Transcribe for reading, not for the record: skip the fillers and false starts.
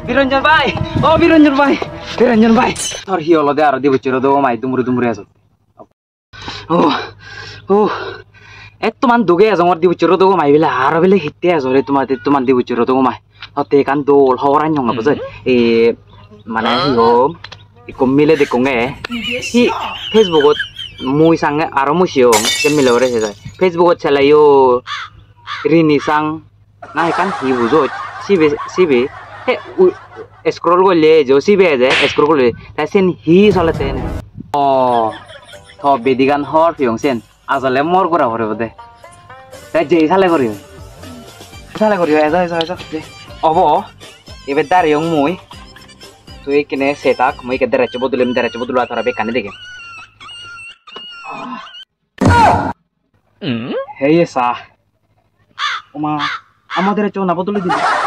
বিরঞ্জন ভাই ও বিরঞ্জন ভাই তোর হি হলো দে আর দিব চির দো মাই দুমুরে আছো ও ও এত মান দুগে আছো আমার দিব চির দো মাই বিলা আর বিলে হিতে আছো রে তোমার দিব চির দো মাই অতে কান দোল হরান জং না এ মানে হি হো মিলে দেখো গে হি ফেসবুকত মুই সাঙ্গে আরো মুসিও যে মিলে রে যায় ফেসবুকত চালাইও রিনি সাং না কান হি বুঝো সিবে হে স্ক্রল করলে যে সিবে যায় স্ক্রল করলে তাই সেন হি চলেতে ও থ বেদিগান হর পিয়ং সেন আসলে মোর করা হরে বদে তাই যেই সালে করি এজা অব এবে দাঁড়িয়ে মুই তুই কিনে সেটাক মুই কে দাঁড়াচ্ছে বদুলা তারা বেকানে দেখে হে সা ওমা আমাদের চো না বদলে দিবি